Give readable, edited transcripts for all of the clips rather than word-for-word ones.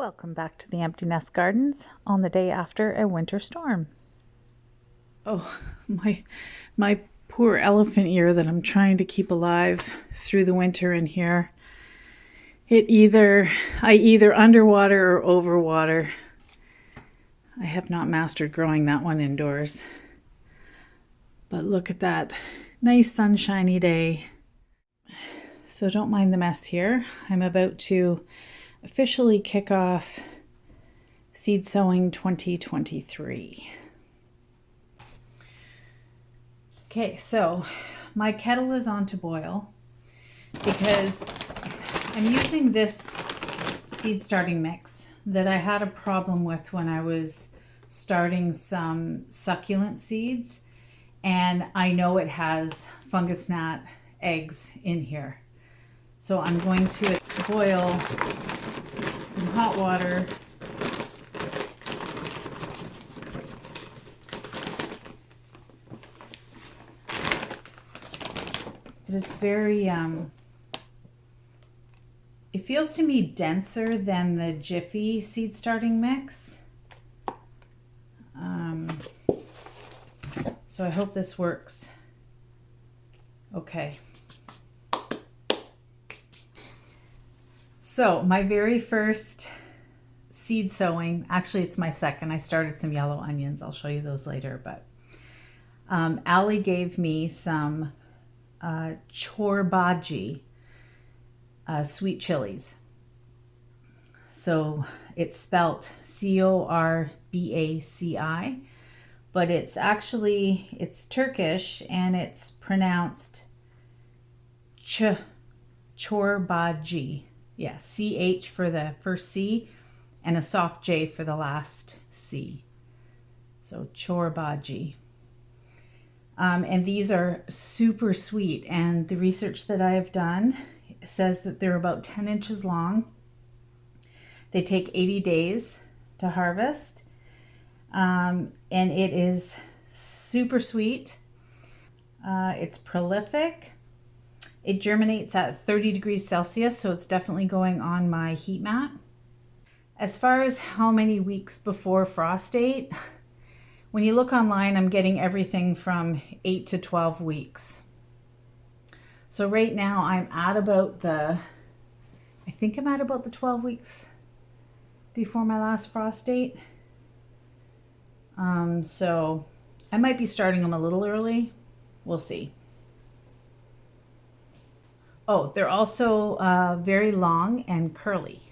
Welcome back to the Empty Nest Gardens on the day after a winter storm. Oh, my poor elephant ear that I'm trying to keep alive through the winter in here. I either underwater or overwater. I have not mastered growing that one indoors. But look at that nice sunshiny day. So don't mind the mess here. I'm about to officially kick off Seed Sowing 2023. Okay, so my kettle is on to boil because I'm using this seed starting mix that I had a problem with when I was starting some succulent seeds, and I know it has fungus gnat eggs in here. So I'm going to boil some hot water. But it's very, it feels to me denser than the Jiffy seed starting mix. So I hope this works. Okay. So my very first seed sowing, actually it's my second. I started some yellow onions. I'll show you those later. But Allie gave me some Corbaci sweet chilies. So it's spelt Corbaci, but it's Turkish and it's pronounced Corbaci. Yeah, CH for the first C and a soft J for the last C. So Corbaci. And these are super sweet. And the research that I have done says that they're about 10 inches long. They take 80 days to harvest. And it is super sweet. It's prolific. It germinates at 30 degrees Celsius, so it's definitely going on my heat mat. As far as how many weeks before frost date, when you look online, I'm getting everything from 8 to 12 weeks. So right now I'm at about the 12 weeks before my last frost date. So I might be starting them a little early. We'll see. Oh, they're also very long and curly,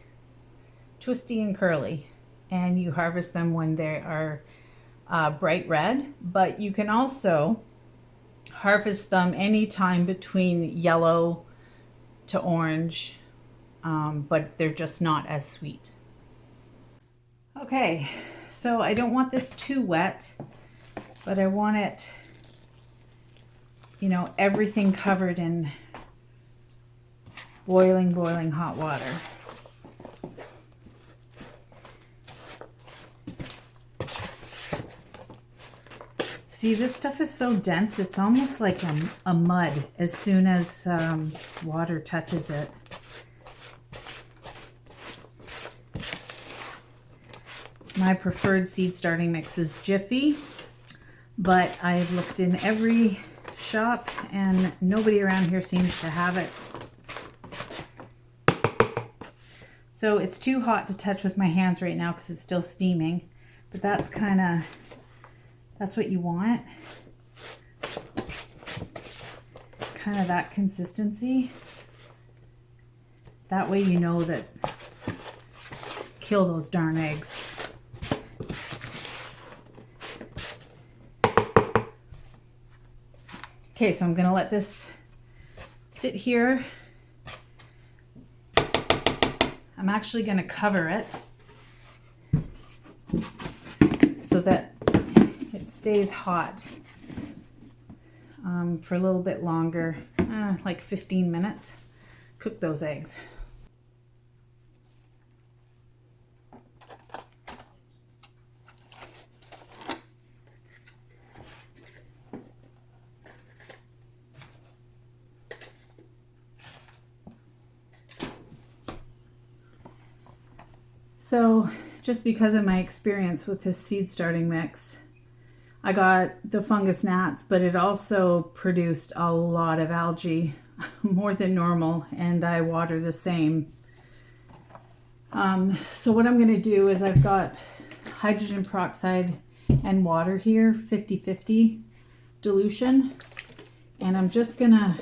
twisty and curly. And you harvest them when they are bright red, but you can also harvest them anytime between yellow to orange, but they're just not as sweet. Okay, so I don't want this too wet, but I want it, everything covered in boiling hot water. See, this stuff is so dense, it's almost like a mud as soon as water touches it. My preferred seed starting mix is Jiffy, but I've looked in every shop and nobody around here seems to have it. So it's too hot to touch with my hands right now because it's still steaming, but that's what you want. Kind of that consistency. That way you know that kill those darn eggs. Okay, so I'm gonna let this sit here. I'm actually gonna cover it so that it stays hot for a little bit longer, like 15 minutes. Cook those eggs. So just because of my experience with this seed starting mix, I got the fungus gnats, but it also produced a lot of algae, more than normal, and I water the same. So what I'm going to do is I've got hydrogen peroxide and water here, 50-50 dilution, and I'm just going to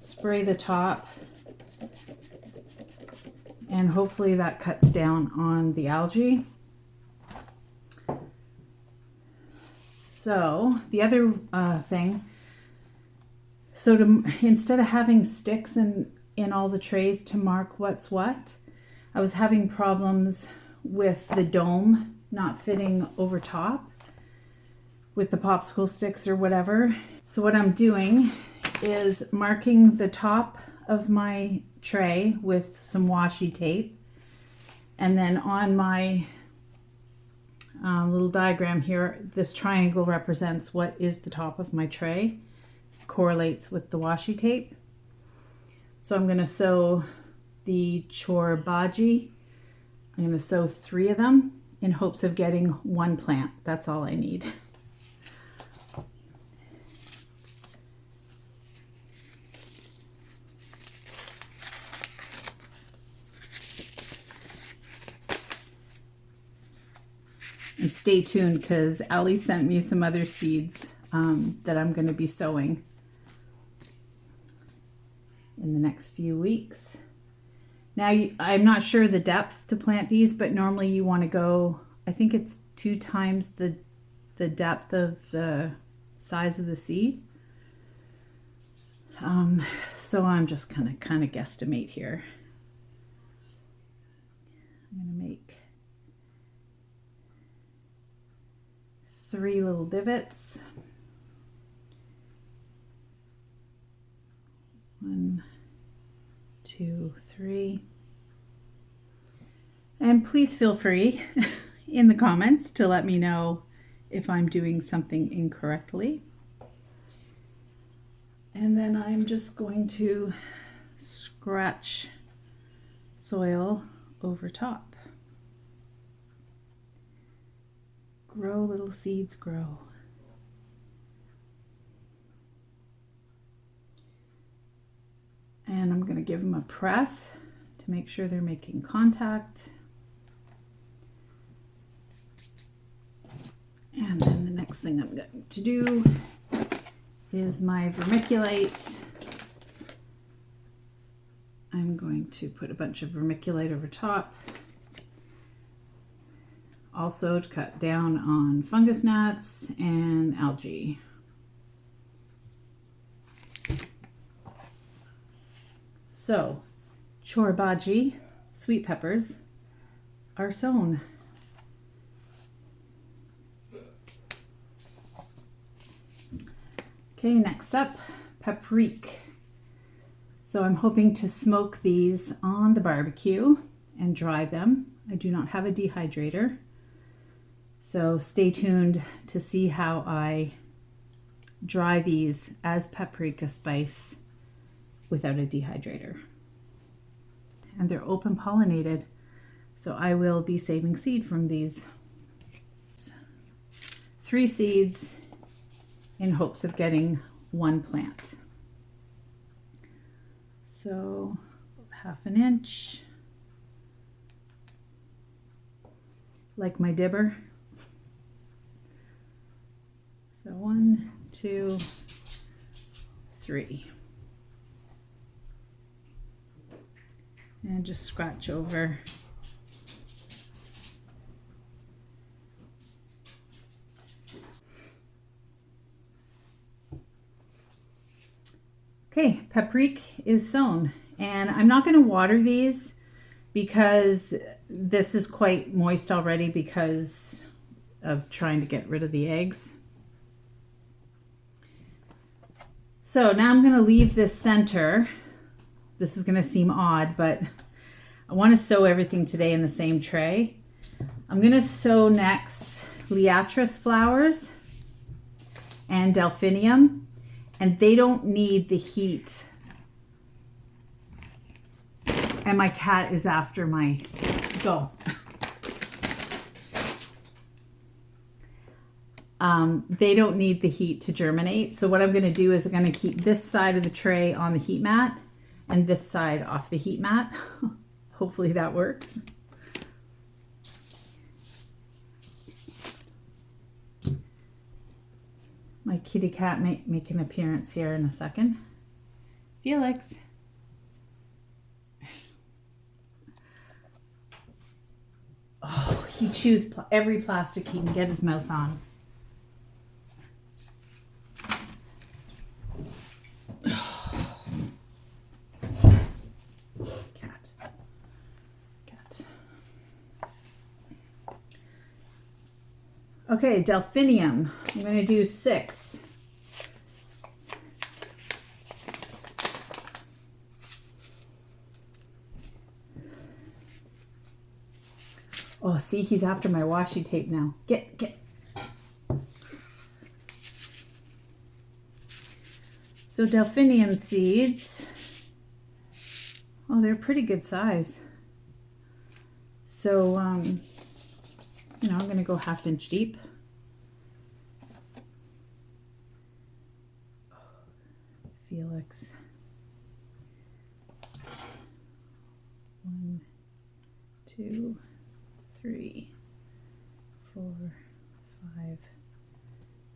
spray the top, and hopefully that cuts down on the algae. So the other thing, so instead of having sticks in all the trays to mark what's what, I was having problems with the dome not fitting over top with the popsicle sticks or whatever. So what I'm doing is marking the top of my tray with some washi tape, and then on my little diagram here, this triangle represents what is the top of my tray, correlates with the washi tape. So I'm going to sow the Corbaci. I'm going to sow 3 of them in hopes of getting 1 plant. That's all I need. And stay tuned because Ali sent me some other seeds that I'm going to be sowing in the next few weeks. Now, I'm not sure the depth to plant these, but normally you want to go, I think it's 2 times the depth of the size of the seed. So I'm just kind of guesstimate here. I'm going to make 3 little divots. 1, 2, 3. And please feel free in the comments to let me know if I'm doing something incorrectly. And then I'm just going to scratch soil over top. Grow, little seeds, grow. And I'm going to give them a press to make sure they're making contact. And then the next thing I'm going to do is my vermiculite. I'm going to put a bunch of vermiculite over top. Also to cut down on fungus gnats and algae. So, Corbaci sweet peppers are sown. Okay, next up, Paprik. So I'm hoping to smoke these on the barbecue and dry them. I do not have a dehydrator, so stay tuned to see how I dry these as paprika spice without a dehydrator. And they're open pollinated, so I will be saving seed from these. 3 seeds in hopes of getting 1 plant. So 1/2 inch, like my dibber. So 1, 2, 3. And just scratch over. Okay, Paprik is sown, and I'm not going to water these because this is quite moist already because of trying to get rid of the eggs. So now I'm going to leave this center. This is going to seem odd, but I want to sow everything today in the same tray. I'm going to sow next Lisianthus flowers and Delphinium, and they don't need the heat. And my cat is after my Go. They don't need the heat to germinate. So what I'm going to do is I'm going to keep this side of the tray on the heat mat and this side off the heat mat. Hopefully that works. My kitty cat may make an appearance here in a second. Felix. Oh, he chews every plastic he can get his mouth on. Cat. Okay, Delphinium. I'm going to do 6. Oh, see, he's after my washi tape now. Get. So Delphinium seeds. Oh, they're pretty good size. So, I'm going to go 1/2 inch deep. Felix. 1, 2, 3, 4, 5,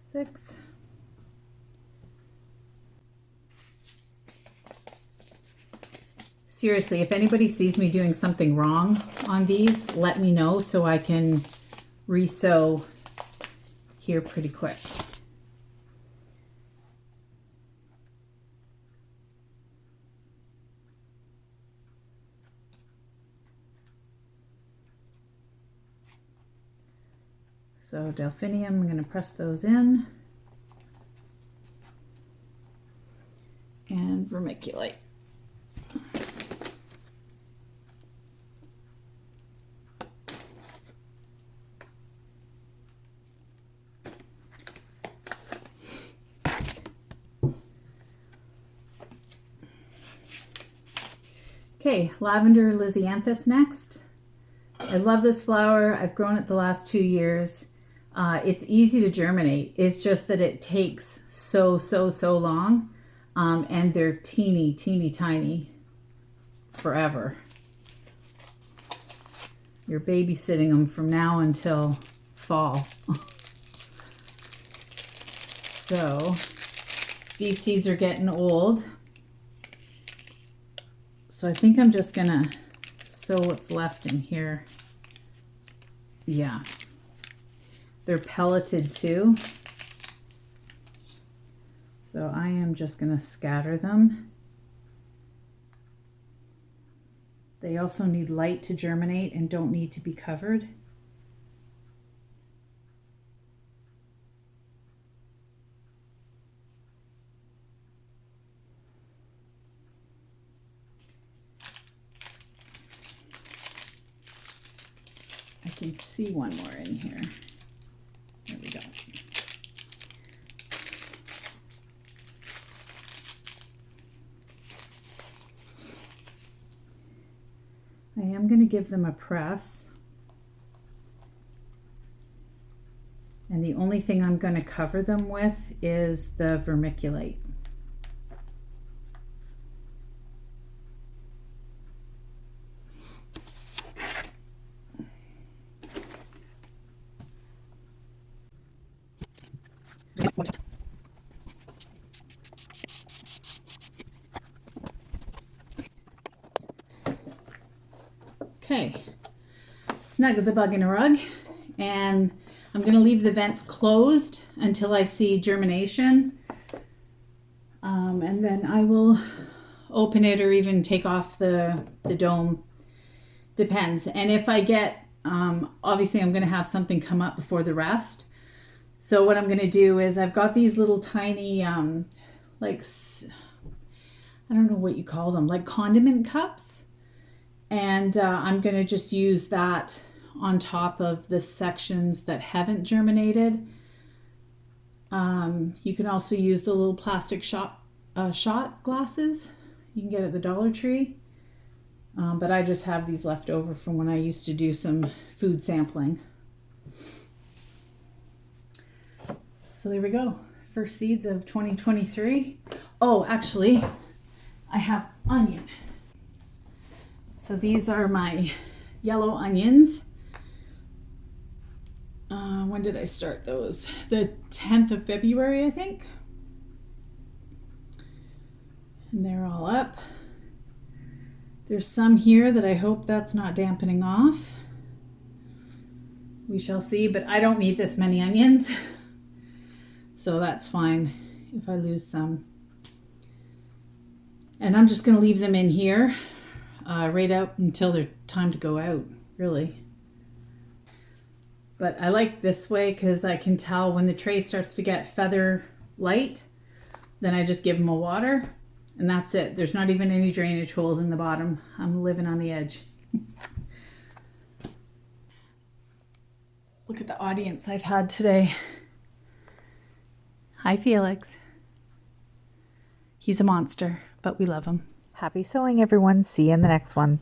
6. Seriously, if anybody sees me doing something wrong on these, let me know so I can resew here pretty quick. So Delphinium, I'm going to press those in. And vermiculite. Okay, lavender Lisianthus next. I love this flower. I've grown it the last 2 years. It's easy to germinate. It's just that it takes so long. And they're teeny tiny forever. You're babysitting them from now until fall. So these seeds are getting old. So I think I'm just gonna sow what's left in here. Yeah, they're pelleted too. So I am just gonna scatter them. They also need light to germinate and don't need to be covered. I can see one more in here. There we go. I am going to give them a press. And the only thing I'm going to cover them with is the vermiculite. Okay, snug as a bug in a rug, and I'm going to leave the vents closed until I see germination, and then I will open it or even take off the dome, depends. And if I get, obviously I'm going to have something come up before the rest. So what I'm going to do is I've got these little tiny, like, I don't know what you call them, like condiment cups. And I'm going to just use that on top of the sections that haven't germinated. You can also use the little plastic shot glasses you can get at the Dollar Tree. But I just have these left over from when I used to do some food sampling. So there we go. First seeds of 2023. Oh, actually, I have onion. So these are my yellow onions. When did I start those? The 10th of February, I think. And they're all up. There's some here that I hope that's not dampening off. We shall see, but I don't need this many onions. So that's fine if I lose some. And I'm just going to leave them in here right out until they're time to go out, really. But I like this way because I can tell when the tray starts to get feather light, then I just give them a water and that's it. There's not even any drainage holes in the bottom. I'm living on the edge. Look at the audience I've had today. Hi, Felix. He's a monster, but we love him. Happy sowing, everyone. See you in the next one.